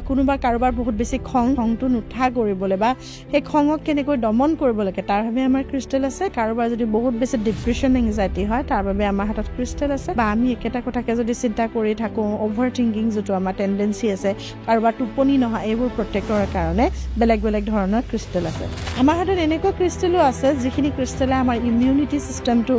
কোনোবা কাৰোবাৰ বহুত বেছি খংটো নুঠা কৰিবলৈ বা সেই খঙক কেনেকৈ দমন কৰিব লাগে তাৰ বাবে আমাৰ ক্ৰিষ্টেল আছে। কাৰোবাৰ যদি বহুত বেছি ডিপ্ৰেশ্যন এংজাইটি হয় তাৰ বাবে আমাৰ হাতত ক্ৰিষ্টেল আছে। বা আমি একেটা কথাকে যদি চিন্তা কৰি থাকোঁ, অভাৰ থিংকিং যিটো আমাৰ টেণ্ডেঞ্চি আছে, কাৰোবাৰ টোপনি নহয়, এইবোৰ প্ৰটেক্ট কৰাৰ কাৰণে বেলেগ বেলেগ ধৰণৰ ক্ৰিষ্টেল আছে। আমাৰ হাতত এনেকুৱা ক্ৰিষ্টেলো আছে যিখিনি ক্ৰিষ্টেলে আমাৰ ইমিউনিটি ছিষ্টেমটো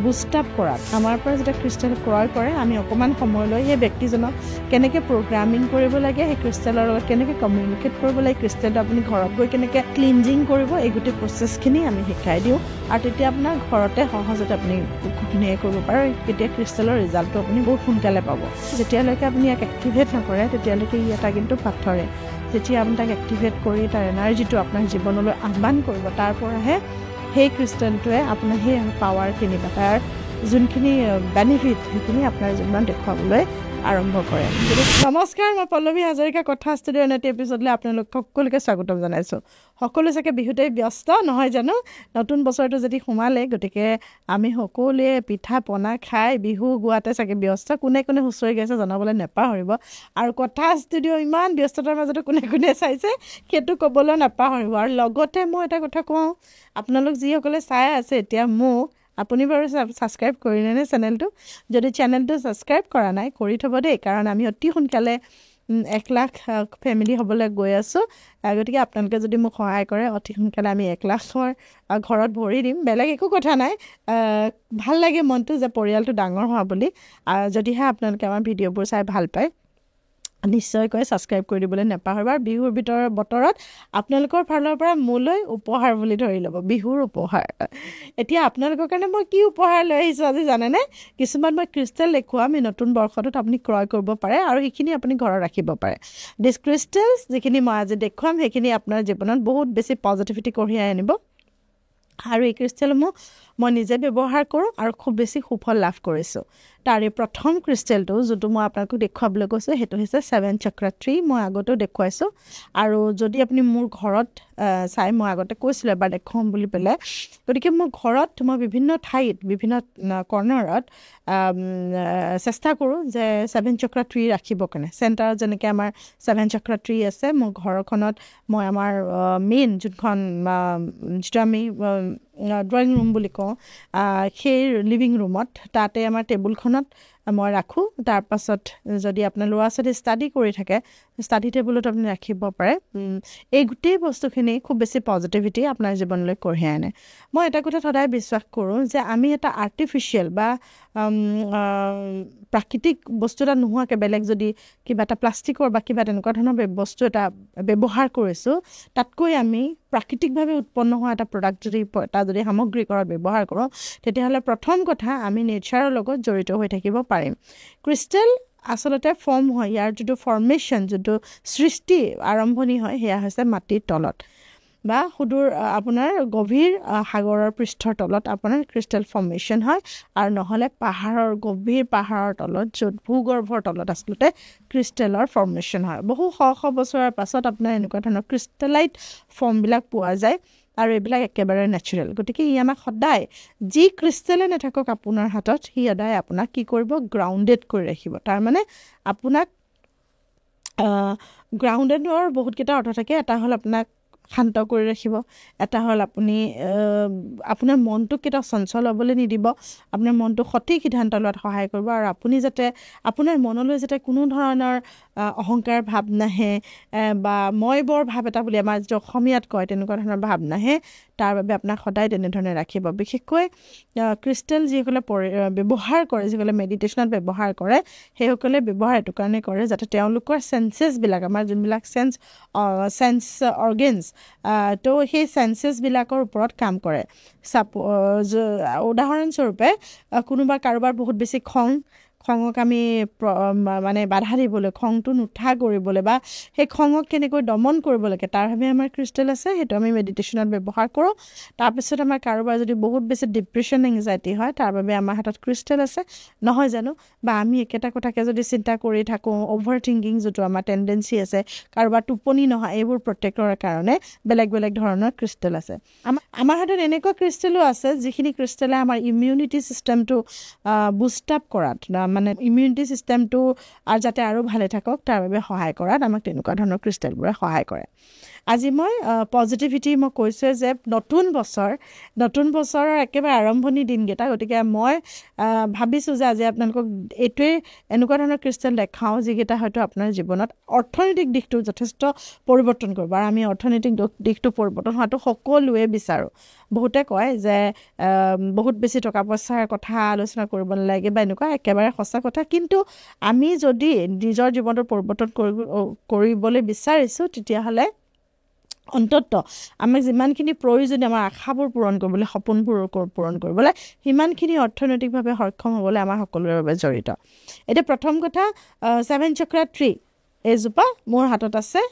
বুষ্ট আপ কৰাত আমাৰ পৰা যেতিয়া ক্ৰিষ্টেল ক্ৰয় কৰে, আমি অকণমান সময়লৈ সেই ব্যক্তিজনক কেনেকৈ প্ৰগ্ৰামিং কৰিব লাগে, সেই ক্ৰিষ্টেলৰ লগত কেনেকৈ কমিউনিকেট কৰিব লাগে, ক্ৰিষ্টেলটো আপুনি ঘৰত গৈ কেনেকৈ ক্লিনজিং কৰিব, এই গোটেই প্ৰচেছখিনি আমি শিকাই দিওঁ। আৰু তেতিয়া আপোনাৰ ঘৰতে সহজতে আপুনি ধুনীয়াকৈ কৰিব পাৰে। তেতিয়া ক্ৰিষ্টেলৰ ৰিজাল্টটো আপুনি বহুত সোনকালে পাব। যেতিয়ালৈকে আপুনি ইয়াক এক্টিভেট নকৰে তেতিয়ালৈকে ই এটা কিন্তু পাথৰে। যেতিয়া আপুনি তাক এক্টিভেট কৰি তাৰ এনাৰ্জিটো আপোনাৰ জীৱনলৈ আহ্বান কৰিব, তাৰ পৰাহে সেই ক্ৰিষ্টেলটোৱে আপোনাৰ সেই পাৱাৰখিনি বা তাৰ যোনখিনি বেনিফিট সেইখিনি আপোনাৰ জীৱনত দেখুৱাবলৈ আৰম্ভ কৰে। নমস্কাৰ, মই পল্লৱী হাজৰিকা কথা ষ্টুডিঅ'ৰ এটি এপিছডলৈ আপোনালোক সকলোকে স্বাগতম জনাইছোঁ। সকলো চাগে বিহুতেই ব্যস্ত নহয় জানো? নতুন বছৰটো যদি সোমালে, গতিকে আমি সকলোৱে পিঠা পনা খাই বিহু গোৱাতে চাগে ব্যস্ত। কোনে কোনে হুঁচৰি গাইছে জনাবলৈ নাপাহৰিব। আৰু কথা ষ্টুডিঅ' ইমান ব্যস্ততাৰ মাজতো কোনে কোনে চাইছে সেইটো ক'বলৈ নাপাহৰিব। আৰু লগতে মই এটা কথা কওঁ, আপোনালোক যিসকলে চাই আছে এতিয়া মোক, আপুনি বাৰু ছাবস্ক্ৰাইব কৰিলেনে চেনেলটো? যদি চেনেলটো ছাবস্ক্ৰাইব কৰা নাই, কৰি থ'ব দেই, কাৰণ আমি অতি সোনকালে 1 লাখ ফেমিলি হ'বলৈ গৈ আছোঁ। গতিকে আপোনালোকে যদি মোক সহায় কৰে, অতি সোনকালে আমি 1 লাখৰ ঘৰত ভৰি দিম। বেলেগ একো কথা নাই, ভাল লাগে মনটো যে পৰিয়ালটো ডাঙৰ হোৱা বুলি। যদিহে আপোনালোকে আমাৰ ভিডিঅ'বোৰ চাই ভাল পায়, নিশ্চয়কৈ ছাবস্ক্ৰাইব কৰি দিবলৈ নাপাহৰিব। আৰু বিহুৰ বতৰত আপোনালোকৰ ফালৰ পৰা মোলৈ উপহাৰ বুলি ধৰি ল'ব, বিহুৰ উপহাৰ। এতিয়া আপোনালোকৰ কাৰণে মই কি উপহাৰ লৈ আহিছোঁ আজি জানেনে? কিছুমান মই ক্ৰিষ্টেল দেখুৱাম এই নতুন বৰ্ষটোত, আপুনি ক্ৰয় কৰিব পাৰে আৰু সেইখিনি আপুনি ঘৰত ৰাখিব পাৰে। দিছ ক্ৰিষ্টেলছ যিখিনি মই আজি দেখুৱাম সেইখিনি আপোনাৰ জীৱনত বহুত বেছি পজিটিভিটি কঢ়িয়াই আনিব। আৰু এই ক্ৰিষ্টেলসমূহ মই নিজে ব্যৱহাৰ কৰোঁ আৰু খুব বেছি সুফল লাভ কৰিছোঁ। তাৰে প্ৰথম ক্ৰিষ্টেলটো যোনটো মই আপোনালোকক দেখুৱাবলৈ কৈছোঁ সেইটো হৈছে 7 চক্ৰা ট্ৰী। মই আগতেও দেখুৱাইছোঁ। আৰু যদি আপুনি মোৰ ঘৰত চাই, মই আগতে কৈছিলোঁ এবাৰ দেখুৱাম বুলি পেলাই। গতিকে মোৰ ঘৰত মই বিভিন্ন ঠাইত, বিভিন্ন কৰ্ণাৰত চেষ্টা কৰোঁ যে 7 চক্ৰা ট্ৰী ৰাখিবৰ কাৰণে। চেণ্টাৰত যেনেকৈ আমাৰ 7 চক্ৰা ট্ৰী আছে, মোৰ ঘৰখনত মই আমাৰ মেইন যোনখন যিটো আমি ড্ৰয়িং ৰুম বুলি কওঁ, সেই লিভিং ৰুমত, তাতে আমাৰ টেবুলখনত মই ৰাখোঁ। তাৰপাছত যদি আপোনাৰ ল'ৰা ছোৱালী ষ্টাডি কৰি থাকে, ষ্টাডি টেবুলত আপুনি ৰাখিব পাৰে। এই গোটেই বস্তুখিনি খুব বেছি পজিটিভিটি আপোনাৰ জীৱনলৈ কঢ়িয়াই আনে। মই এটা কথা সদায় বিশ্বাস কৰোঁ যে আমি এটা আৰ্টিফিচিয়েল বা প্ৰাকৃতিক বস্তু এটা নোহোৱাকৈ বেলেগ যদি কিবা এটা প্লাষ্টিকৰ বা কিবা তেনেকুৱা ধৰণৰ বস্তু এটা ব্যৱহাৰ কৰিছোঁ, তাতকৈ আমি প্ৰাকৃতিকভাৱে উৎপন্ন হোৱা এটা প্ৰডাক্ট যদি সামগ্ৰী ঘৰত ব্যৱহাৰ কৰোঁ, তেতিয়াহ'লে প্ৰথম কথা আমি নেচাৰৰ লগত জড়িত হৈ থাকিব পাৰিম। ক্ৰিষ্টেল আচলতে ফৰ্ম হয়, ইয়াৰ যিটো ফৰ্মেশ্যন, যিটো সৃষ্টি আৰম্ভণি হয়, সেয়া হৈছে মাটিৰ তলত বা সুদূৰ আপোনাৰ গভীৰ সাগৰৰ পৃষ্ঠৰ তলত আপোনাৰ ক্ৰিষ্টেল ফৰ্মেশ্যন হয়। আৰু নহ'লে গভীৰ পাহাৰৰ তলত, য'ত ভূগৰ্ভৰ তলত আচলতে ক্ৰিষ্টেলৰ ফৰ্মেশ্যন হয়। বহু শ বছৰৰ পাছত আপোনাৰ এনেকুৱা ধৰণৰ ক্ৰিষ্টেলাইট ফৰ্মবিলাক পোৱা যায় আৰু এইবিলাক একেবাৰে নেচাৰেল। গতিকে ই আমাক সদায়, যি ক্ৰিষ্টেলে নাথাকক আপোনাৰ হাতত, সি সদায় আপোনাক কি কৰিব? গ্ৰাউণ্ডেড কৰি ৰাখিব। তাৰমানে আপোনাক গ্ৰাউণ্ডেডৰ বহুতকেইটা অৰ্থ থাকে। এটা হ'ল আপোনাক শান্ত কৰি ৰাখিব, এটা হ'ল আপুনি আপোনাৰ মনটোক কেতিয়াও চঞ্চল হ'বলৈ নিদিব, আপোনাৰ মনটোক সঠিক সিদ্ধান্ত লোৱাত সহায় কৰিব। আৰু আপুনি যাতে আপোনাৰ মনলৈ যাতে কোনো ধৰণৰ অহংকাৰ ভাৱ নাহে বা মই বৰ ভাৱ এটা বুলি আমাৰ যিটো অসমীয়াত কয়, তেনেকুৱা ধৰণৰ ভাৱ নাহে, তাৰ বাবে আপোনাক সদায় তেনেধৰণে ৰাখিব। বিশেষকৈ ক্ৰিষ্টেল যিসকলে ব্যৱহাৰ কৰে, যিসকলে মেডিটেশ্যনত ব্যৱহাৰ কৰে, সেইসকলে ব্যৱহাৰ এইটো কাৰণে কৰে যাতে তেওঁলোকৰ চেন্সেছবিলাক, আমাৰ যোনবিলাক চেন্স অৰ্গেনছ, তো সেই চেন্সেছবিলাকৰ ওপৰত কাম কৰে। উদাহৰণস্বৰূপে কোনোবা কাৰোবাৰ বহুত বেছি খঙক আমি মানে বাধা দিবলৈ, খংটো নুঠা কৰিবলৈ বা সেই খঙক কেনেকৈ দমন কৰিব লাগে তাৰ বাবে আমাৰ ক্ৰিষ্টেল আছে। সেইটো আমি মেডিটেশ্যনত ব্যৱহাৰ কৰোঁ। তাৰপিছত আমাৰ কাৰোবাৰ যদি বহুত বেছি ডিপ্ৰেশ্যন এংজাইটি হয়, তাৰ বাবে আমাৰ হাতত ক্ৰিষ্টেল আছে, নহয় জানো? বা আমি একেটা কথাকে যদি চিন্তা কৰি থাকোঁ, অভাৰ থিংকিং যিটো আমাৰ টেণ্ডেঞ্চি আছে, কাৰোবাৰ টোপনি নহয়, এইবোৰ প্ৰটেক্ট কৰাৰ কাৰণে বেলেগ বেলেগ ধৰণৰ ক্ৰিষ্টেল আছে। আমাৰ হাতত এনেকুৱা ক্ৰিষ্টেলো আছে যিখিনি ক্ৰিষ্টেলে আমাৰ ইমিউনিটি ছিষ্টেমটো বুষ্ট আপ কৰাত, মানে ইমিউনিটি চিষ্টেমটো আৰু যাতে আৰু ভালে থাকক তাৰ বাবে সহায় কৰাত আমাক তেনেকুৱা ধৰণৰ ক্ৰিষ্টেলবোৰে সহায় কৰে আজি মই পজিটিভিটি মই কৈছোঁ যে নতুন বছৰৰ একেবাৰে আৰম্ভণি দিনকেইটা গতিকে মই ভাবিছোঁ যে আজি আপোনালোকক এইটোৱে এনেকুৱা ধৰণৰ ক্ৰিষ্টেল দেখাওঁ যিকেইটা হয়তো আপোনাৰ জীৱনত অৰ্থনৈতিক দিশটো যথেষ্ট পৰিৱৰ্তন কৰিব আৰু আমি অৰ্থনৈতিক দিশটো পৰিৱৰ্তন হোৱাটো সকলোৱে বিচাৰোঁ বহুতে কয় যে বহুত বেছি টকা পইচাৰ কথা আলোচনা কৰিব নালাগে বা এনেকুৱা একেবাৰে সঁচা কথা কিন্তু আমি যদি নিজৰ জীৱনটো পৰিৱৰ্তন কৰিবলৈ বিচাৰিছোঁ তেতিয়াহ'লে অন্ততঃ আমাক যিমানখিনি প্ৰয়োজনীয় আমাৰ আশাবোৰ পূৰণ কৰিবলৈ সপোনবোৰ পূৰণ কৰিবলৈ সিমানখিনি অৰ্থনৈতিকভাৱে সক্ষম হ'বলৈ আমাৰ সকলোৰে বাবে জড়িত এতিয়া প্ৰথম কথা 7 চক্ৰা ট্ৰী এইজোপা মোৰ হাতত আছে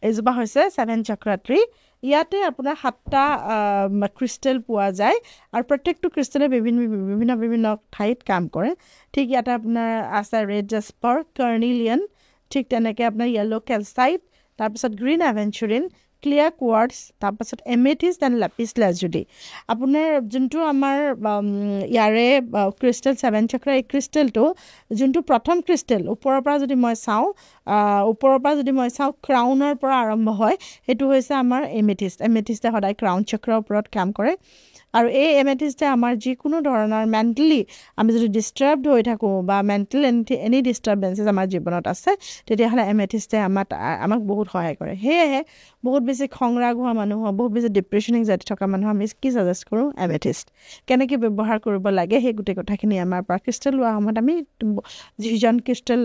এইজোপা হৈছে 7 চক্ৰা ট্ৰী ইয়াতে আপোনাৰ 7টা ক্ৰিষ্টেল পোৱা যায় আৰু প্ৰত্যেকটো ক্ৰিষ্টেলে বিভিন্ন ঠাইত কাম কৰে ঠিক ইয়াতে আপোনাৰ আছে ৰেড জাস্পাৰ কাৰ্নিলিয়ান ঠিক তেনেকৈ আপোনাৰ য়েলো কেলচাইট তাৰপিছত গ্ৰীণ এভেঞ্চুৰিন ক্লিয়াৰ কোৱাৰ্টছ তাৰপাছত এমেথিষ্ট এণ্ড লেপিছ লাজুলি আপোনাৰ যোনটো আমাৰ ইয়াৰে ক্ৰিষ্টেল 7 চক্ৰা এই ক্ৰিষ্টেলটো যোনটো প্ৰথম ক্ৰিষ্টেল ওপৰৰ পৰা যদি মই চাওঁ ক্ৰাউনৰ পৰা আৰম্ভ হয় সেইটো হৈছে আমাৰ এমেথিষ্টে সদায় ক্ৰাউন চক্ৰৰ ওপৰত কাম কৰে আৰু এই এমেথিষ্টে আমাৰ যিকোনো ধৰণৰ মেণ্টেলি আমি যদি ডিষ্টাৰ্বড হৈ থাকোঁ বা মেণ্টেল এনি ডিষ্টাৰ্বেঞ্চেছ আমাৰ জীৱনত আছে তেতিয়াহ'লে এমেথিষ্টে আমাক বহুত সহায় কৰে সেয়েহে বহুত বেছি খংৰাগ হোৱা মানুহ বহুত বেছি ডিপ্ৰেশ্যন এংজাইটি থকা মানুহ আমি কি ছাজেষ্ট কৰোঁ এমেথিষ্ট কেনেকৈ ব্যৱহাৰ কৰিব লাগে সেই গোটেই কথাখিনি আমাৰ পৰা ক্ৰিষ্টেল লোৱাৰ সময়ত আমি যিজন ক্ৰিষ্টেল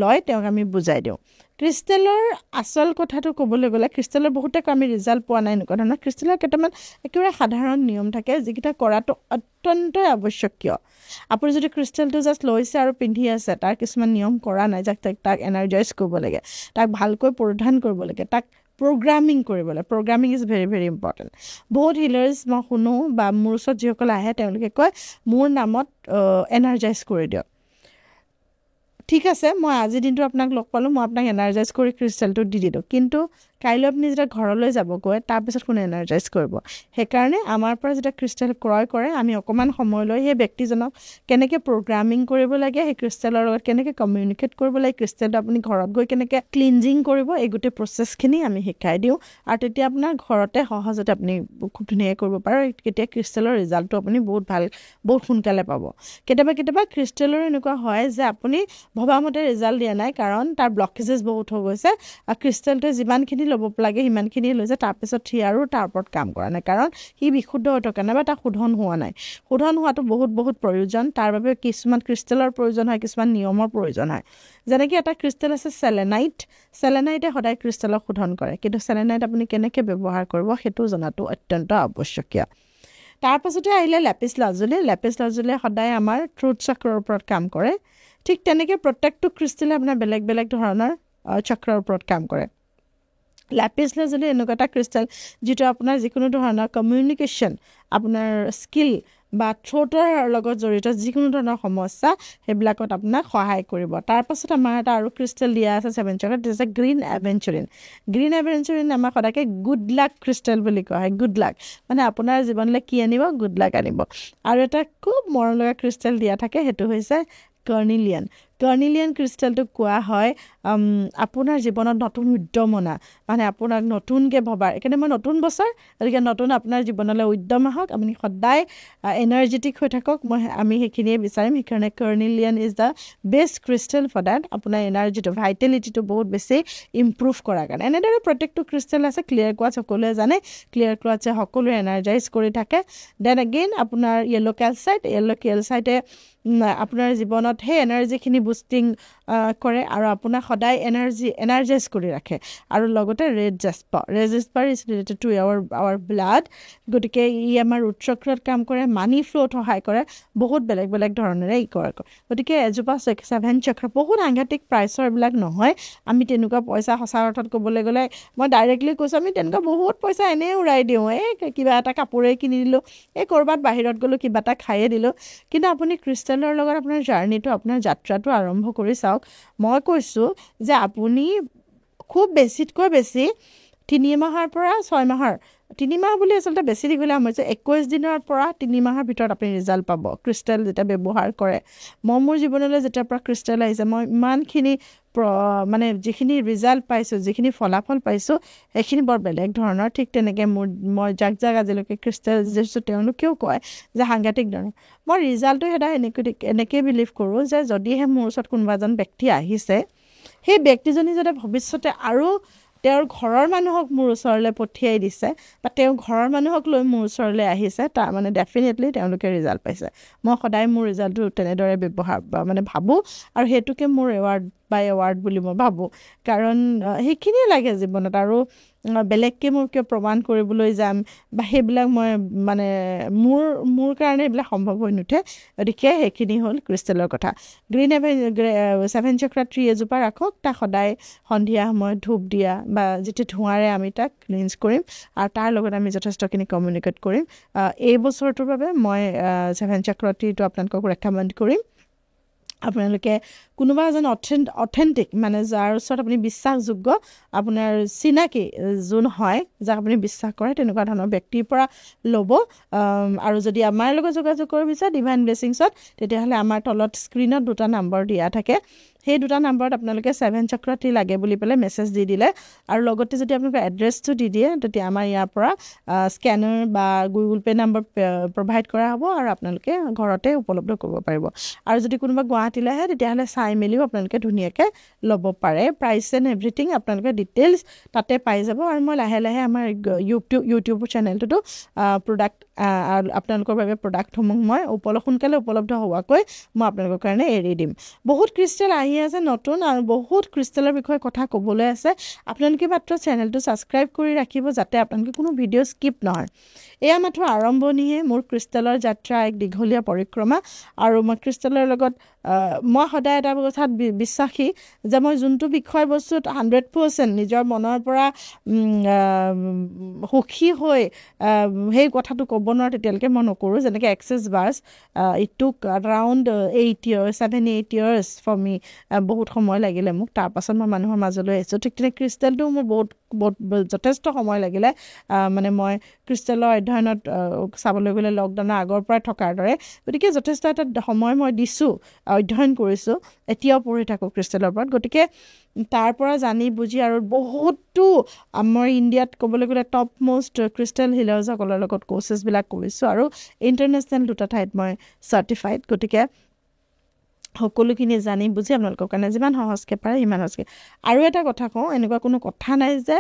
লয় তেওঁক আমি বুজাই দিওঁ ক্ৰিষ্টেলৰ আচল কথাটো ক'বলৈ গ'লে ক্ৰিষ্টেলৰ বহুতে আমি ৰিজাল্ট পোৱা নাই এনেকুৱা ধৰণৰ ক্ৰিষ্টেলৰ কেইটামান একেবাৰে সাধাৰণ নিয়ম থাকে যিকেইটা কৰাটো অত্যন্তই আৱশ্যকীয় আপুনি যদি ক্ৰিষ্টেলটো জাষ্ট লৈছে আৰু পিন্ধি আছে তাৰ কিছুমান নিয়ম কৰা নাই তাক এনাৰ্জাইজ কৰিব লাগে তাক ভালকৈ পৰিধান কৰিব লাগে তাক প্ৰগ্ৰামিং কৰিবলৈ programming is very very important বহুত হিলাৰ্ছ মই শুনো বা মোৰ ওচৰত যিসকল আহে তেওঁলোকে কয় মোৰ নামত এনাৰ্জাইজ কৰি দিয়ক ঠিক আছে মই আজিৰ দিনটো আপোনাক লগ পালোঁ মই আপোনাক এনাৰ্জাইজ কৰি ক্ৰিষ্টেলটো দি দিলোঁ কিন্তু কাইলৈ আপুনি যেতিয়া ঘৰলৈ যাবগৈ তাৰপিছত কোনে এনাৰ্জাইজ কৰিব সেইকাৰণে আমাৰ পৰা যেতিয়া ক্ৰিষ্টেল ক্ৰয় কৰে আমি অকণমান সময় লৈ সেই ব্যক্তিজনক কেনেকৈ প্ৰগ্ৰামিং কৰিব লাগে সেই ক্ৰিষ্টেলৰ লগত কেনেকৈ কমিউনিকেট কৰিব লাগে ক্ৰিষ্টেলটো আপুনি ঘৰত গৈ কেনেকৈ ক্লিনজিং কৰিব এই গোটেই প্ৰচেছখিনি আমি শিকাই দিওঁ আৰু তেতিয়া আপোনাৰ ঘৰতে সহজতে আপুনি খুব ধুনীয়াকৈ কৰিব পাৰে তেতিয়া ক্ৰিষ্টেলৰ ৰিজাল্টটো আপুনি বহুত সোনকালে পাব কেতিয়াবা ক্ৰিষ্টেলৰ এনেকুৱা হয় যে আপুনি ভবামতে ৰিজাল্ট দিয়া নাই কাৰণ তাৰ ব্লকেজেছ বহুত হৈ গৈছে আৰু ক্ৰিষ্টেলটোৱে যিমানখিনি ল'ব লাগে সিমানখিনি লৈছে তাৰপিছত সি আৰু তাৰ ওপৰত কাম কৰা নাই কাৰণ সি বিশুদ্ধ হৈ থকা নাই বা তাক শোধন হোৱা নাই শোধন হোৱাটো বহুত প্ৰয়োজন তাৰ বাবে কিছুমান ক্ৰিষ্টেলৰ প্ৰয়োজন হয় কিছুমান নিয়মৰ প্ৰয়োজন হয় যেনেকৈ এটা ক্ৰিষ্টেল আছে চেলেনাইটে সদায় ক্ৰিষ্টেলক শোধন কৰে কিন্তু চেলেনাইট আপুনি কেনেকৈ ব্যৱহাৰ কৰিব সেইটো জনাটো অত্যন্ত আৱশ্যকীয় তাৰপাছতে আহিলে লেপিছ লাজুলি সদায় আমাৰ থ্ৰোট চক্ৰৰ ওপৰত কাম কৰে ঠিক তেনেকৈ প্ৰত্যেকটো ক্ৰিষ্টেলে আপোনাৰ বেলেগ ধৰণৰ চক্ৰৰ ওপৰত কাম কৰে লেপিছ লাজুলি এনেকুৱা এটা ক্ৰিষ্টেল যিটো আপোনাৰ যিকোনো ধৰণৰ কমিউনিকেশ্যন আপোনাৰ স্কিল বা থ্ৰোটৰ লগত জড়িত যিকোনো ধৰণৰ সমস্যা সেইবিলাকত আপোনাক সহায় কৰিব তাৰপাছত আমাৰ এটা আৰু ক্ৰিষ্টেল দিয়া আছে 7 চক্ৰাত দিছে গ্ৰীণ এভেঞ্চুৰিন আমাক সদায়কৈ গুড লাক ক্ৰিষ্টেল বুলি কোৱা হয় গুড লাক মানে আপোনাৰ জীৱনলৈ কি আনিব গুড লাক আনিব আৰু এটা খুব মৰম লগা ক্ৰিষ্টেল দিয়া থাকে সেইটো হৈছে কাৰ্নিলিয়ান ক্ৰিষ্টেলটো কোৱা হয় আপোনাৰ জীৱনত নতুন উদ্যমনা মানে আপোনাক নতুনকৈ ভবাৰ এইকাৰণে মই নতুন বছৰ গতিকে নতুন আপোনাৰ জীৱনলৈ উদ্যম আহক আপুনি সদায় এনাৰ্জেটিক হৈ থাকক আমি সেইখিনিয়ে বিচাৰিম সেইকাৰণে carnelian is the best crystal for that আপোনাৰ এনাৰ্জিটো ভাইটেলিটিটো বহুত বেছি ইম্প্ৰুভ কৰাৰ কাৰণে এনেদৰে প্ৰত্যেকটো ক্ৰিষ্টেল আছে ক্লিয়াৰ কোৱাৰ্টছ সকলোৱে জানে ক্লিয়াৰ কোৱাৰ্টছে সকলোৱে এনাৰ্জাইজ কৰি থাকে দেন এগেইন আপোনাৰ য়েলো কেলচাইটে আপোনাৰ জীৱনত সেই এনাৰ্জিখিনি বুষ্টিং কৰে আৰু আপোনাক সদায় এনাৰ্জাইজ কৰি ৰাখে আৰু লগতে red jasper is related to our blood গতিকে ই আমাৰ ৰুট চক্ৰত কাম কৰে মানি ফ্ল'ত সহায় কৰে বহুত বেলেগ ধৰণেৰে ই কৰে গতিকে এজোপা 7 চক্ৰ বহুত সাংঘাতিক প্ৰাইচৰ এইবিলাক নহয় আমি তেনেকুৱা পইচা সঁচা অৰ্থত ক'বলৈ গ'লে মই ডাইৰেক্টলি কৈছোঁ আমি তেনেকুৱা বহুত পইচা এনেই উৰাই দিওঁ কিবা এটা কাপোৰে কিনি দিলোঁ ক'ৰবাত বাহিৰত গ'লোঁ কিবা এটা খায়ে দিলোঁ কিন্তু আপুনি ক্ৰিষ্টেলৰ লগত আপোনাৰ জাৰ্ণিটো আপোনাৰ যাত্ৰাটো আৰম্ভ কৰি চাওক মই কৈছোঁ যে আপুনি খুব বেছিতকৈ বেছি 3 মাহৰ পৰা 6 মাহৰ 3 মাহ বুলি আচলতে বেছি দীঘলীয়া সময় হৈছে 21 দিনৰ পৰা 3 মাহৰ ভিতৰত আপুনি ৰিজাল্ট পাব ক্ৰিষ্টেল যেতিয়া ব্যৱহাৰ কৰে মোৰ জীৱনলৈ যেতিয়াৰ পৰা ক্ৰিষ্টেল আহিছে মই ইমানখিনি মানে যিখিনি ৰিজাল্ট পাইছোঁ যিখিনি ফলাফল পাইছোঁ সেইখিনি বৰ বেলেগ ধৰণৰ ঠিক তেনেকৈ মই যাক আজিলৈকে ক্ৰিষ্টেল দিছোঁ তেওঁলোকেও কয় যে সাংঘাতিক ধৰণৰ মই ৰিজাল্টটো সদায় এনেকৈ বিলিভ কৰোঁ যে যদিহে মোৰ ওচৰত কোনোবা এজন ব্যক্তি আহিছে সেই ব্যক্তিজনী যাতে ভৱিষ্যতে আৰু তেওঁৰ ঘৰৰ মানুহক মোৰ ওচৰলৈ পঠিয়াই দিছে বা তেওঁ ঘৰৰ মানুহক লৈ মোৰ ওচৰলৈ আহিছে তাৰ মানে ডেফিনেটলি তেওঁলোকে ৰিজাল্ট পাইছে মই সদায় মোৰ ৰিজাল্টটো তেনেদৰে ব্যৱহাৰ মানে ভাবোঁ আৰু সেইটোকে মোৰ এৱাৰ্ড বুলি মই ভাবোঁ কাৰণ সেইখিনিয়ে লাগে জীৱনত আৰু বেলেগকৈ মোৰ কিয় প্ৰমাণ কৰিবলৈ যাম বা সেইবিলাক মই মানে মোৰ কাৰণে এইবিলাক সম্ভৱ হৈ নুঠে গতিকে সেইখিনি হ'ল ক্ৰিষ্টেলৰ কথা গ্ৰীণ 7 চক্ৰা ট্ৰী এজোপা ৰাখক তাক সদায় সন্ধিয়া সময়ত ধূপ দিয়া বা যিটো ধোঁৱাৰে আমি তাক ক্লিনছ কৰিম আৰু তাৰ লগত আমি যথেষ্টখিনি কমিউনিকেট কৰিম এই বছৰটোৰ বাবে মই 7 চক্ৰা ট্ৰীটো আপোনালোকক ৰেকমেণ্ড কৰিম আপোনালোকে কোনোবা এজন অথেণ্টিক মানে যাৰ ওচৰত আপুনি বিশ্বাসযোগ্য আপোনাৰ চিনাকি যোন হয় যাক আপুনি বিশ্বাস কৰে তেনেকুৱা ধৰণৰ ব্যক্তিৰ পৰা ল'ব আৰু যদি আমাৰ লগত যোগাযোগ কৰিব বিচাৰে ডিভাইন ব্লেছিংছত তেতিয়াহ'লে আমাৰ তলত স্ক্ৰীনত 2টা নম্বৰ দিয়া থাকে সেই 2টা নম্বৰত আপোনালোকে 7 চক্ৰা ট্ৰী লাগে বুলি পেলাই মেছেজ দি দিলে আৰু লগতে যদি আপোনালোকে এড্ৰেছটো দি দিয়ে তেতিয়া আমাৰ ইয়াৰ পৰা স্কেনাৰ বা গুগল পে' নম্বৰ প্ৰভাইড কৰা হ'ব আৰু আপোনালোকে ঘৰতে উপলব্ধ কৰিব পাৰিব আৰু যদি কোনোবা গুৱাহাটীলৈ আহে তেতিয়াহ'লে চাই মেলিও আপোনালোকে ধুনীয়াকৈ ল'ব পাৰে প্ৰাইচ এণ্ড এভৰিথিং আপোনালোকে ডিটেইলছ তাতে পাই যাব আৰু মই লাহে লাহে আমাৰ ইউটিউব চেনেলটোতো প্ৰডাক্ট আপোনালোকৰ বাবে প্ৰডাক্টসমূহ মই সোনকালে উপলব্ধ হোৱাকৈ মই আপোনালোকৰ কাৰণে এৰি দিম বহুত ক্ৰিষ্টেল আহি আছে নতুন আৰু বহুত ক্ৰিষ্টেলৰ বিষয়ে কথা ক'বলৈ আছে আপোনালোকে মাত্ৰ চেনেলটো ছাবস্ক্ৰাইব কৰি ৰাখিব যাতে আপোনালোকে কোনো ভিডিঅ' স্কিপ নহয় এয়া মাত্ৰ আৰম্ভণিহে মোৰ ক্ৰিষ্টেলৰ যাত্ৰা এক দীঘলীয়া পৰিক্ৰমা আৰু মই ক্ৰিষ্টেলৰ লগত মই সদায় এটা কথাত বিশ্বাসী যে মই যোনটো বিষয়বস্তুত 100% নিজৰ মনৰ পৰা সুখী হৈ সেই কথাটো ক'ব নোৱাৰোঁ তেতিয়ালৈকে মই নকৰোঁ যেনেকৈ এক্সেছ বাৰ্ছ ইট টুক এৰাউণ্ড 7-8 years ফৰ মি বহুত সময় লাগিলে মোক তাৰপাছত মই মানুহৰ মাজলৈ আহিছোঁ ঠিক তেনেকৈ ক্ৰিষ্টেলটো মোৰ বহুত যথেষ্ট সময় লাগিলে মানে মই ক্ৰিষ্টেলৰ অধ্যয়নত চাবলৈ গ'লে লকডাউনৰ আগৰ পৰাই থকাৰ দৰে গতিকে যথেষ্ট এটা সময় মই দিছোঁ অধ্যয়ন কৰিছোঁ এতিয়াও পঢ়ি থাকোঁ ক্ৰিষ্টেলৰ ওপৰত গতিকে তাৰ পৰা জানি বুজি আৰু বহুতো আমাৰ ইণ্ডিয়াত ক'বলৈ গ'লে টপ মোষ্ট ক্ৰিষ্টেল হিলাৰ্ছসকলৰ লগত কোৰ্চেছবিলাক কৰিছোঁ আৰু ইণ্টাৰনেশ্যনেল 2টা ঠাইত মই চাৰ্টিফাইড গতিকে সকলোখিনি জানি বুজি আপোনালোকৰ কাৰণে যিমান সহজকৈ পাৰে সিমান সহজকৈ আৰু এটা কথা কওঁ এনেকুৱা কোনো কথা নাই যে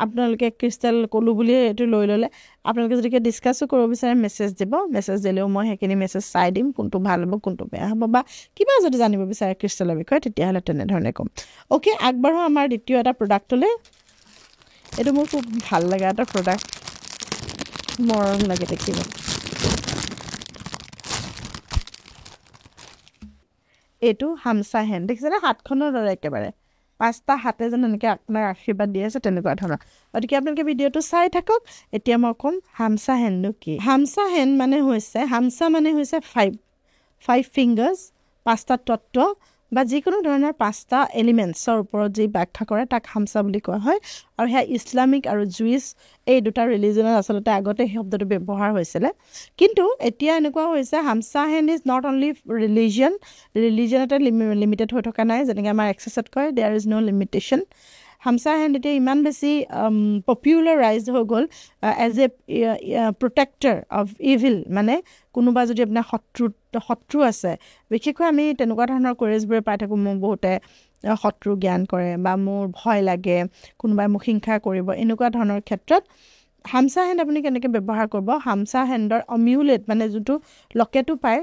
আপোনালোকে ক্ৰিষ্টেল ক'লোঁ বুলি এইটো লৈ ল'লে আপোনালোকে যদি ডিছকাছো কৰিব বিচাৰে মেছেজ দিব মেছেজ দিলেও মই সেইখিনি মেছেজ চাই দিম কোনটো ভাল হ'ব কোনটো বেয়া হ'ব বা কিবা যদি জানিব বিচাৰে ক্ৰিষ্টেলৰ বিষয়ে তেতিয়াহ'লে তেনেধৰণে ক'ম অ'কে আগবাঢ়ো আমাৰ দ্বিতীয় এটা প্ৰডাক্টলৈ এইটো মোৰ খুব ভাল লগা এটা প্ৰডাক্ট মৰম লাগে দেখিব এইটো হামচা হেণ্ড দেখিছেনে হাতখনৰ দৰে একেবাৰে 5টা হাতে যেন এনেকৈ আপোনাৰ আশীৰ্বাদ দি আছে তেনেকুৱা ধৰণৰ গতিকে আপোনালোকে ভিডিঅ'টো চাই থাকক এতিয়া মই ক'ম হামচা হেণ্ডনো কি হামচা হেণ্ড মানে হৈছে হামচা মানে হৈছে 5 fingers 5টা তত্ত্ব বা যিকোনো ধৰণৰ 5টা এলিমেণ্টছৰ ওপৰত যি ব্যাখ্যা কৰে তাক হামচা বুলি কোৱা হয় আৰু সেয়া ইছলামিক আৰু জুইচ এই 2টা ৰিলিজনত আচলতে আগতে সেই শব্দটো ব্যৱহাৰ হৈছিলে কিন্তু এতিয়া এনেকুৱা হৈছে hamsa hand is not only ৰিলিজনতে লিমিটেড হৈ থকা নাই যেনেকৈ আমাৰ এক্সেছত কয় there is no' limitation hamsa hand এতিয়া ইমান বেছি পপুলাৰাইজ হৈ গ'ল as a protector of evil মানে কোনোবা যদি আপোনাৰ শত্ৰু আছে বিশেষকৈ আমি তেনেকুৱা ধৰণৰ কোৰেজবোৰে পাই থাকোঁ মোক বহুতে শত্ৰু জ্ঞান কৰে বা মোৰ ভয় লাগে কোনোবাই মোক হিংসা কৰিব এনেকুৱা ধৰণৰ ক্ষেত্ৰত হামচা হেণ্ড আপুনি কেনেকৈ ব্যৱহাৰ কৰিব হামচা হেণ্ডৰ অমিউলেট মানে যোনটো লকেটো পায়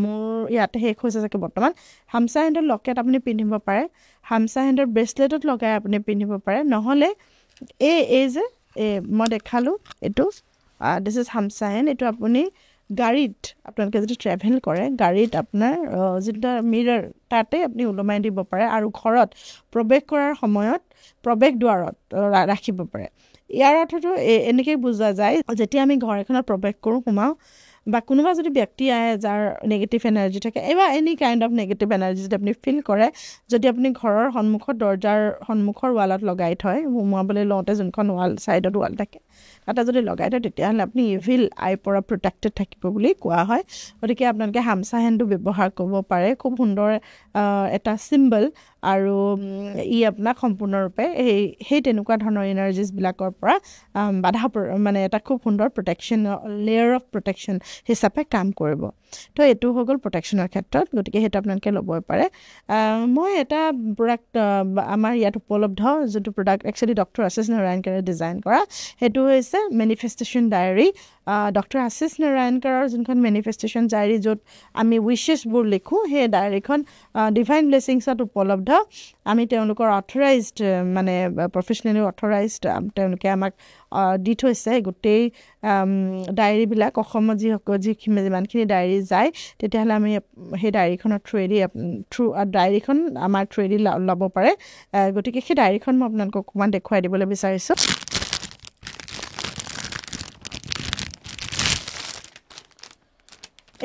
মোৰ ইয়াতে শেষ হৈছে চাগে বৰ্তমান হামচা হেণ্ডৰ লকেট আপুনি পিন্ধিব পাৰে হামচা হেণ্ডৰ ব্ৰেচলেটত লগাই আপুনি পিন্ধিব পাৰে নহ'লে এই যে মই দেখালোঁ এইটো দিছ ইজ হামচা হেণ্ড এইটো আপুনি গাড়ীত আপোনালোকে যদি ট্ৰেভেল কৰে গাড়ীত আপোনাৰ যিটো মিৰৰ তাতে আপুনি ওলমাই দিব পাৰে আৰু ঘৰত প্ৰৱেশ কৰাৰ সময়ত প্ৰৱেশ দুৱাৰত ৰাখিব পাৰে ইয়াৰ অৰ্থটো এনেকৈ বুজা যায় যেতিয়া আমি ঘৰ এখনত প্ৰৱেশ কৰোঁ সোমাওঁ বা কোনোবা যদি ব্যক্তি আহে যাৰ নেগেটিভ এনাৰ্জি থাকে এবা any kind of negative energy যদি আপুনি ফিল কৰে যদি আপুনি ঘৰৰ সন্মুখৰ দৰ্জাৰ সন্মুখৰ ৱালত লগাই থয় সোমোৱাবলৈ লওঁতে যোনখন ৱাল ছাইডত ৱাল থাকে তাতে যদি লগাই থয় তেতিয়াহ'লে আপুনি ইভিল আইৰ পৰা প্ৰটেক্টেড থাকিব বুলি কোৱা হয় গতিকে আপোনালোকে হামচা হেণ্ডটো ব্যৱহাৰ কৰিব পাৰে খুব সুন্দৰ এটা চিম্বল আৰু ই আপোনাক সম্পূৰ্ণৰূপে সেই তেনেকুৱা ধৰণৰ এনাৰ্জিছবিলাকৰ পৰা বাধা মানে এটা খুব সুন্দৰ প্ৰটেকশ্যন লেয়াৰ অফ প্ৰটেকশ্যন হিচাপে কাম কৰিব তো এইটো হৈ গ'ল প্ৰটেকশ্যনৰ ক্ষেত্ৰত গতিকে সেইটো আপোনালোকে ল'বই পাৰে মই এটা প্ৰডাক্ট আমাৰ ইয়াত উপলব্ধ যোনটো প্ৰডাক্ট একচুৱেলি ডক্টৰ আশিষ নাৰায়ণকাৰে ডিজাইন কৰা সেইটো হৈছে মেনিফেষ্টেশ্যন ডায়েৰী ডক্টৰ আশিষ নাৰায়ণকাৰৰ যোনখন মেনিফেষ্টেশ্যন ডায়েৰী য'ত আমি উইচেছবোৰ লিখোঁ সেই ডায়েৰীখন ডিভাইন ব্লেছিংছত উপলব্ধ আমি তেওঁলোকৰ অথৰাইজড মানে প্ৰফেচনেলি অথৰাইজড তেওঁলোকে আমাক দি থৈছে গোটেই ডায়েৰীবিলাক অসমত যিমানখিনি ডায়েৰী যায় তেতিয়াহ'লে আমি সেই ডায়েৰীখনৰ ডায়েৰীখন আমাৰ থ্ৰুৱেদি ল'ব পাৰে গতিকে সেই ডায়েৰীখন মই আপোনালোকক অকণমান দেখুৱাই দিবলৈ বিচাৰিছোঁ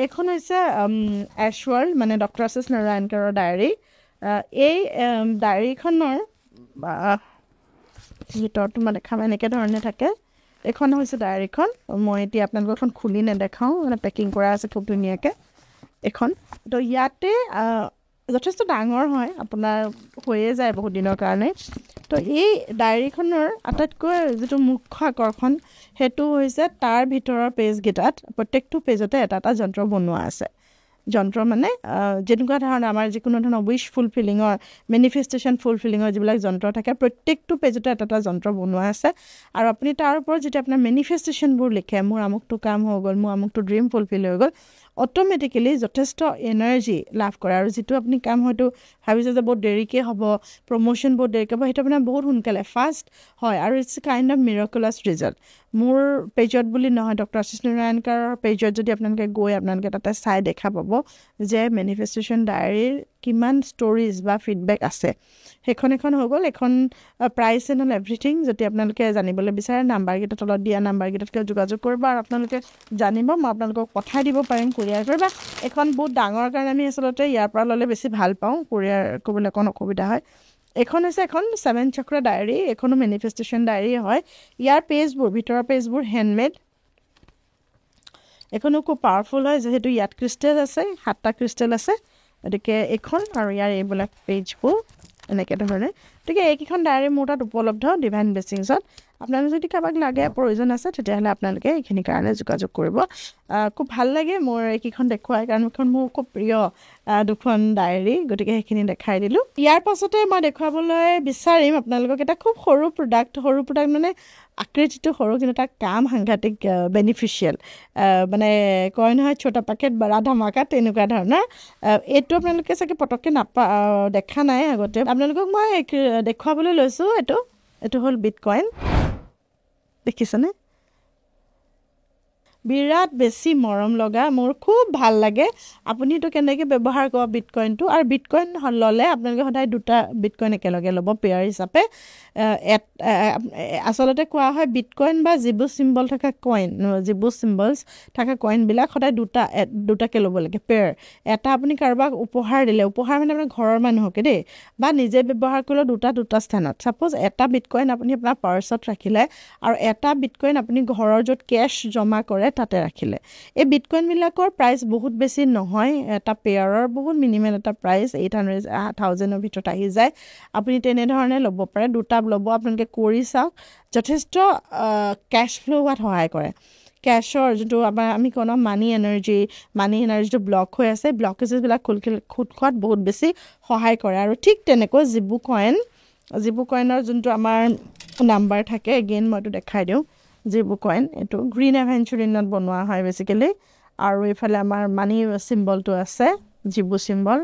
এইখন হৈছে এশ্বৱাৰ্ল্ড মানে ডক্টৰ আশিষ নাৰায়ণকাৰৰ ডায়েৰী এই ডায়েৰীখনৰ ভিতৰতো মানে দেখাম এনেকৈ ধৰণে থাকে এইখন হৈছে ডায়েৰীখন মই এতিয়া আপোনালোকক এখন খুলি নেদেখাওঁ মানে পেকিং কৰা আছে খুব ধুনীয়াকৈ এইখন তো ইয়াতে যথেষ্ট ডাঙৰ হয় আপোনাৰ হৈয়ে যায় বহুত দিনৰ কাৰণে তো এই ডায়েৰীখনৰ আটাইতকৈ যিটো মুখ্য আকৰ্ষণ সেইটো হৈছে তাৰ ভিতৰৰ পেজকেইটাত প্ৰত্যেকটো পেজতে এটা এটা যন্ত্ৰ বনোৱা আছে যন্ত্ৰ মানে যেনেকুৱা ধৰণৰ আমাৰ যিকোনো ধৰণৰ উইচ ফুলফিলিঙৰ মেনিফেষ্টেশ্যন ফুলফিলিঙৰ যিবিলাক যন্ত্ৰ থাকে প্ৰত্যেকটো পেজতে এটা এটা যন্ত্ৰ বনোৱা আছে আৰু আপুনি তাৰ ওপৰত যেতিয়া আপোনাৰ মেনিফেষ্টেশ্যনবোৰ লিখে মোৰ আমুকটো কাম হৈ গ'ল মোৰ আমুকটো ড্ৰিম ফুলফিল হৈ গ'ল অট'মেটিকেলি যথেষ্ট এনাৰ্জি লাভ কৰে আৰু যিটো আপুনি কাম হয়তো ভাবিছে যে বহুত দেৰিকৈ হ'ব প্ৰমোশ্যন বহুত দেৰিকৈ হ'ব সেইটো আপোনাৰ বহুত সোনকালে ফাষ্ট হয় আৰু ইটছ কাইণ্ড অফ মিৰাকুলাছ ৰিজাল্ট মোৰ পেজত বুলি নহয় ডক্টৰ আশিষ নাৰায়ণকাৰৰ পেজত যদি আপোনালোকে গৈ আপোনালোকে তাতে চাই দেখা পাব যে মেনিফেষ্টেশ্যন ডায়েৰীৰ কিমান ষ্টৰিজ বা ফিডবেক আছে সেইখন এখন হৈ গ'ল এখন প্ৰাইচ এণ্ড অল এভৰিথিং যদি আপোনালোকে জানিবলৈ বিচাৰে নাম্বাৰকেইটা তলত দিয়া নাম্বাৰকেইটাতকৈ যোগাযোগ কৰিব আৰু আপোনালোকে জানিব মই আপোনালোকক পঠাই দিব পাৰিম কুৰিয়াৰ কৰি বা এখন বহুত ডাঙৰ কাৰণে আমি আচলতে ইয়াৰ পৰা ল'লে বেছি ভাল পাওঁ কুৰিয়াৰ কৰিবলৈ অকণ অসুবিধা হয় এইখন হৈছে এখন 7 চক্ৰ ডায়েৰী এইখনো মেনিফেষ্টেশ্যন ডায়েৰী হয় ইয়াৰ পেজবোৰ ভিতৰৰ পেজবোৰ হেণ্ডমেড এইখনো খুব পাৱাৰফুল হয় যিহেতু ইয়াত ক্ৰিষ্টেল আছে 7টা ক্ৰিষ্টেল আছে গতিকে এইখন আৰু ইয়াৰ এইবিলাক পেজবোৰ এনেকৈ ধৰণে গতিকে এইকেইখন ডায়েৰী মোৰ তাত উপলব্ধ ডিভাইন ব্লেছিংছত আপোনালোকে যদি কাৰোবাক লাগে প্ৰয়োজন আছে তেতিয়াহ'লে আপোনালোকে এইখিনিৰ কাৰণে যোগাযোগ কৰিব খুব ভাল লাগে মোৰ এইকেইখন দেখুৱাই কাৰণ এইখন মোৰ খুব প্ৰিয় দুখন ডায়েৰী গতিকে সেইখিনি দেখাই দিলোঁ ইয়াৰ পাছতে মই দেখুৱাবলৈ বিচাৰিম আপোনালোকক এটা খুব সৰু প্ৰডাক্ট মানে আকৃতিটো সৰু কিন্তু তাৰ কাম সাংঘাতিক বেনিফিচিয়েল মানে কয় নহয় ছোটা পেকেট বৰা ধামাকা তেনেকুৱা ধৰণৰ এইটো আপোনালোকে চাগে পটককৈ দেখা নাই আগতে আপোনালোকক মই দেখুৱাবলৈ লৈছোঁ এইটো হ'ল বিটকইন দেখিছেনে বিৰাট বেছি মৰম লগা মোৰ খুব ভাল লাগে আপুনি এইটো কেনেকৈ ব্যৱহাৰ কৰিব বিটকইনটো আৰু বিটকইন ল'লে আপোনালোকে সদায় 2টা বিটকইন একেলগে ল'ব পেয়াৰ হিচাপে আচলতে কোৱা হয় বিটকইন বা যিবোৰ চিম্বল থকা কইন যিবোৰ চিম্বলছ থকা কইনবিলাক সদায় দুটাকৈ ল'ব লাগে পেয়াৰ এটা আপুনি কাৰোবাক উপহাৰ দিলে উপহাৰ মানে আপোনাৰ ঘৰৰ মানুহকে দেই বা নিজে ব্যৱহাৰ কৰিলেও দুটা স্থানত ছাপ'জ এটা বিটকইন আপুনি আপোনাৰ পাৰ্চত ৰাখিলে আৰু এটা বিটকইন আপুনি ঘৰৰ য'ত কেছ জমা কৰে তাতে ৰাখিলে এই বিটকইনবিলাকৰ প্ৰাইচ বহুত বেছি নহয় এটা পেয়াৰৰ বহুত মিনিমাম এটা প্ৰাইচ 800,000ৰ ভিতৰত আহি যায় আপুনি তেনেধৰণে ল'ব পাৰে 2টা ল'ব আপোনালোকে কৰি চাওক যথেষ্ট কেছ ফ্ল' হোৱাত সহায় কৰে কেছৰ যোনটো আমি কওঁ ন মানি এনাৰ্জিটো ব্লক হৈ আছে ব্লকেজেছবিলাক খোল খোৱাত বহুত বেছি সহায় কৰে আৰু ঠিক তেনেকৈ যিবোৰ কইনৰ যোনটো আমাৰ নাম্বাৰ থাকে এগেইন মই এইটো দেখাই দিওঁ যিবোৰ কইন এইটো গ্ৰীণ এভেঞ্চুৰিনত বনোৱা হয় বেছিকেলি আৰু এইফালে আমাৰ মানি চিম্বলটো আছে যিবোৰ চিম্বল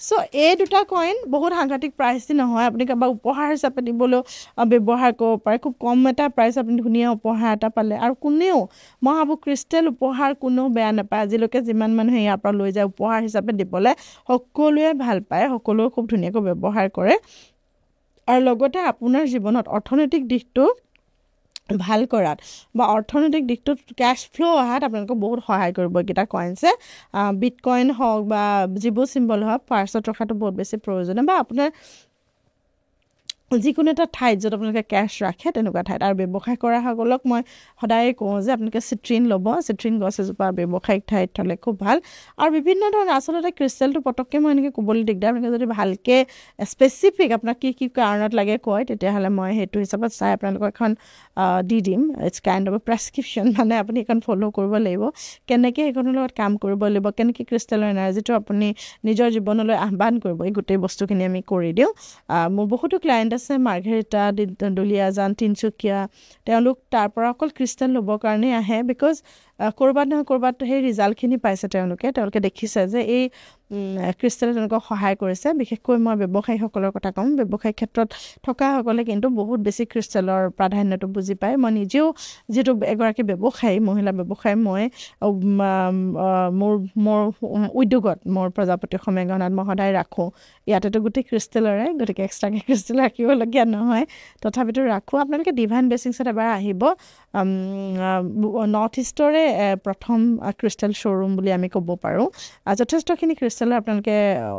চ' এই 2টা কইন বহুত সাংঘাতিক প্ৰাইচ নহয় আপুনি কাৰোবাক উপহাৰ হিচাপে দিবলৈও ব্যৱহাৰ কৰিব পাৰে খুব কম এটা প্ৰাইচ আপুনি ধুনীয়া উপহাৰ এটা পালে আৰু কোনেও মই ভাবোঁ ক্ৰিষ্টেল উপহাৰ কোনেও বেয়া নাপায় আজিলৈকে যিমান মানুহে ইয়াৰ পৰা লৈ যায় উপহাৰ হিচাপে দিবলৈ সকলোৱে ভাল পায় সকলোৱে খুব ধুনীয়াকৈ ব্যৱহাৰ কৰে আৰু লগতে আপোনাৰ জীৱনত অৰ্থনৈতিক দিশটো ভাল কৰাত বা অৰ্থনৈতিক দিশটোত কেছ ফ্ল' অহাত আপোনালোকক বহুত সহায় কৰিব এইকেইটা কইনছে বিটকইন হওক বা যিবোৰ চিম্বল হওক পাৰ্চত ৰখাটো বহুত বেছি প্ৰয়োজনীয় বা আপোনাৰ যিকোনো এটা ঠাইত য'ত আপোনালোকে কেছ ৰাখে তেনেকুৱা ঠাইত আৰু ব্যৱসায় কৰাসকলক মই সদায় কওঁ যে আপোনালোকে চিট্ৰিন ল'ব চিট্ৰিন গছ এজোপা ব্যৱসায়িক ঠাইত থ'লে খুব ভাল আৰু বিভিন্ন ধৰণৰ আচলতে ক্ৰিষ্টেলটো পটককৈ মই এনেকৈ ক'বলৈ দিগদাৰ আপোনালোকে যদি ভালকৈ স্পেচিফিক আপোনাক কি কি কাৰণত লাগে কয় তেতিয়াহ'লে মই সেইটো হিচাপত চাই আপোনালোকক এখন দি দিম it's kind of a prescription মানে আপুনি এখন ফ'ল' কৰিব লাগিব কেনেকৈ সেইখনৰ লগত কাম কৰিব লাগিব কেনেকৈ ক্ৰিষ্টেলৰ এনাৰ্জিটো আপুনি নিজৰ জীৱনলৈ আহ্বান কৰিব এই গোটেই বস্তুখিনি আমি কৰি দিওঁ মোৰ বহুতো ক্লায়েণ্ট আছে মাৰ্ঘেৰিটা দুলিয়াজান তিনচুকীয়া তেওঁলোক তাৰ পৰা অকল ক্ৰিষ্টেল ল'বৰ কাৰণেই আহে বিকজ ক'ৰবাত নহয় ক'ৰবাত সেই ৰিজাল্টখিনি পাইছে তেওঁলোকে দেখিছে যে এই ক্ৰিষ্টেলে তেওঁলোকক সহায় কৰিছে বিশেষকৈ মই ব্যৱসায়ীসকলৰ কথা ক'ম ব্যৱসায়িক ক্ষেত্ৰত থকাসকলে কিন্তু বহুত বেছি ক্ৰিষ্টেলৰ প্ৰাধান্যটো বুজি পায় মই নিজেও যিহেতু এগৰাকী ব্যৱসায়ী মহিলা ব্যৱসায়ী মই মোৰ উদ্যোগত মোৰ প্ৰজাপতি অসমীয়া গহনাত মই সদায় ৰাখোঁ ইয়াতেতো গোটেই ক্ৰিষ্টেলৰে গতিকে এক্সট্ৰাকৈ ক্ৰিষ্টেল ৰাখিবলগীয়া নহয় তথাপিতো ৰাখোঁ আপোনালোকে ডিভাইন ব্লেছিংছত এবাৰ আহিব নৰ্থ ইষ্টৰে প্ৰথম ক্ৰিষ্টেল শ্ব'ৰুম বুলি আমি ক'ব পাৰোঁ যথেষ্টখিনি ক্ৰিষ্টেলৰ আপোনালোকে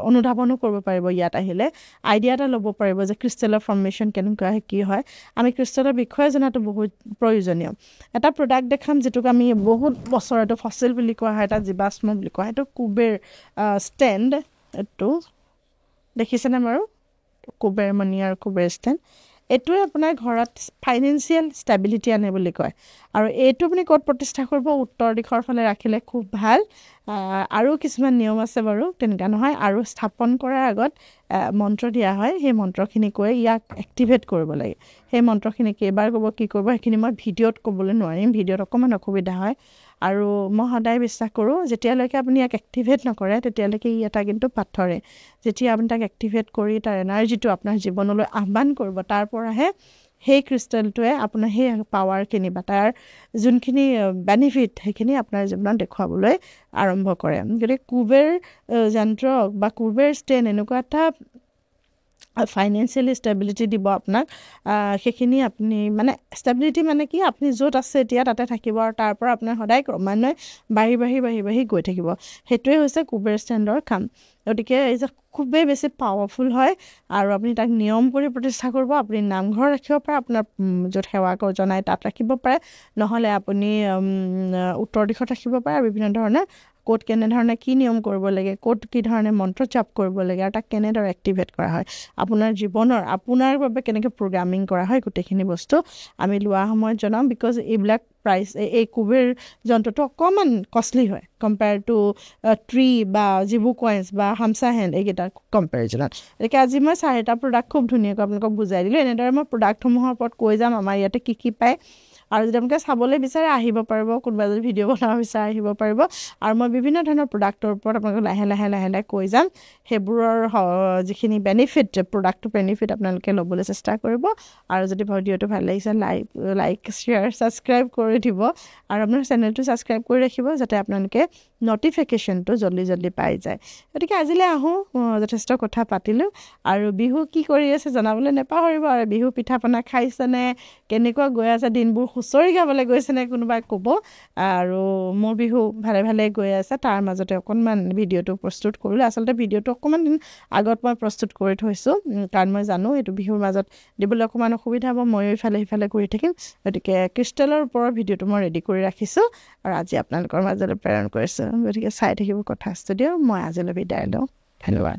অনুধাৱনো কৰিব পাৰিব ইয়াত আহিলে আইডিয়া এটা ল'ব পাৰিব যে ক্ৰিষ্টেলৰ ফৰ্মেশ্যন কেনেকুৱা কি হয় আমি ক্ৰিষ্টেলৰ বিষয়ে জনাটো বহুত প্ৰয়োজনীয় এটা প্ৰডাক্ট দেখাম যিটোক আমি বহুত বছৰ এইটো ফচিল বুলি কোৱা হয় এটা জীৱাশ্ম বুলি কোৱা হয় এইটো কুবেৰ ষ্টেণ্ড এইটো দেখিছেনে বাৰু কুবেৰ মণি আৰু কুবেৰ ষ্টেণ্ড এইটোৱে আপোনাৰ ঘৰত ফাইনেন্সিয়েল ষ্টেবিলিটি আনে বুলি কয় আৰু এইটো আপুনি ক'ত প্ৰতিষ্ঠা কৰিব উত্তৰ দিশৰ ফালে ৰাখিলে খুব ভাল আৰু কিছুমান নিয়ম আছে বাৰু তেনেকুৱা নহয় আৰু স্থাপন কৰাৰ আগত মন্ত্ৰ দিয়া হয় সেই মন্ত্ৰখিনি কৈ ইয়াক এক্টিভেট কৰিব লাগে সেই মন্ত্ৰখিনি কেইবাৰ ক'ব কি কৰিব সেইখিনি মই ভিডিঅ'ত ক'বলৈ নোৱাৰিম ভিডিঅ'ত অকণমান অসুবিধা হয় আৰু মই সদায় বিশ্বাস কৰোঁ যেতিয়ালৈকে আপুনি ইয়াক এক্টিভেট নকৰে তেতিয়ালৈকে ই এটা কিন্তু পাথৰে যেতিয়া আপুনি তাক এক্টিভেট কৰি তাৰ এনাৰ্জিটো আপোনাৰ জীৱনলৈ আহ্বান কৰিব তাৰ পৰাহে সেই ক্ৰিষ্টেলটোৱে আপোনাৰ সেই পাৱাৰখিনি বা তাৰ যোনখিনি বেনিফিট সেইখিনি আপোনাৰ জীৱনত দেখুৱাবলৈ আৰম্ভ কৰে গতিকে কুবেৰ যন্ত্ৰ বা কুবেৰ ষ্টেণ্ড এনেকুৱা এটা ফাইনেন্সিয়েলি ষ্টেবিলিটি দিব আপোনাক সেইখিনি আপুনি মানে ষ্টেবিলিটি মানে কি আপুনি য'ত আছে এতিয়া তাতে থাকিব আৰু তাৰ পৰা আপোনাৰ সদায় ক্ৰমান্বয়ে বাঢ়ি গৈ থাকিব সেইটোৱে হৈছে কুবেৰ ষ্টেণ্ডৰ কাম গতিকে এই যে খুবেই বেছি পাৱাৰফুল হয় আৰু আপুনি তাক নিয়ম কৰি প্ৰতিষ্ঠা কৰিব আপুনি নামঘৰ ৰাখিব পাৰে আপোনাৰ য'ত সেৱা জনাই তাত ৰাখিব পাৰে নহ'লে আপুনি উত্তৰ দিশত ৰাখিব পাৰে আৰু বিভিন্ন ধৰণে ক'ত কেনেধৰণে কি নিয়ম কৰিব লাগে ক'ত কি ধৰণে মন্ত্ৰ জাপ কৰিব লাগে আৰু তাক কেনেদৰে এক্টিভেট কৰা হয় আপোনাৰ জীৱনৰ আপোনাৰ বাবে কেনেকৈ প্ৰগ্ৰামিং কৰা হয় গোটেইখিনি বস্তু আমি লোৱা সময়ত জনাম বিকজ এইবিলাক প্ৰাইচ এই কুবেৰ যন্ত্ৰটো অকণমান কষ্টলি হয় কম্পেয়াৰ টু ট্ৰী বা যিবোৰ কইন্স বা হামচা হেণ্ড এইকেইটাৰ কম্পেৰিজনত গতিকে আজি মই 4টা প্ৰডাক্ট খুব ধুনীয়াকৈ আপোনালোকক বুজাই দিলোঁ এনেদৰে মই প্ৰডাক্টসমূহৰ ওপৰত কৈ যাম আমাৰ ইয়াতে কি পায় আৰু যদি আপোনালোকে চাবলৈ বিচাৰে আহিব পাৰিব কোনোবা যদি ভিডিঅ' বনাব বিচাৰে আহিব পাৰিব আৰু মই বিভিন্ন ধৰণৰ প্ৰডাক্টৰ ওপৰত আপোনালোকক লাহে লাহে কৈ যাম সেইবোৰৰ যিখিনি বেনিফিট প্ৰডাক্টৰ বেনিফিট আপোনালোকে ল'বলৈ চেষ্টা কৰিব আৰু যদি ভিডিঅ'টো ভাল লাগিছে লাইক শ্বেয়াৰ ছাবস্ক্ৰাইব কৰি দিব আৰু আপোনাৰ চেনেলটো ছাবস্ক্ৰাইব কৰি ৰাখিব যাতে আপোনালোকে নটিফিকেশ্যনটো জল্দি পাই যায় গতিকে আজিলৈ আহোঁ যথেষ্ট কথা পাতিলোঁ আৰু বিহু কি কৰি আছে জনাবলৈ নেপাহৰিব আৰু বিহু পিঠা পনা খাইছেনে কেনেকুৱা গৈ আছে দিনবোৰ হুঁচৰি গাবলৈ গৈছেনে কোনোবাই ক'ব আৰু মোৰ বিহু ভালে গৈ আছে তাৰ মাজতে অকণমান ভিডিঅ'টো প্ৰস্তুত কৰিলোঁ আচলতে ভিডিঅ'টো অকণমান আগত মই প্ৰস্তুত কৰি থৈছোঁ কাৰণ মই জানো এইটো বিহুৰ মাজত দিবলৈ অকণমান অসুবিধা হ'ব ময়ো ইফালে সিফালে কৰি থাকিম গতিকে ক্ৰিষ্টেলৰ ওপৰত ভিডিঅ'টো মই ৰেডি কৰি ৰাখিছোঁ আৰু আজি আপোনালোকৰ মাজলৈ প্ৰেৰণ কৰিছোঁ গতিকে চাই থাকিব কথা ষ্টুডিঅ' মই আজিলৈ বিদায় লওঁ ধন্যবাদ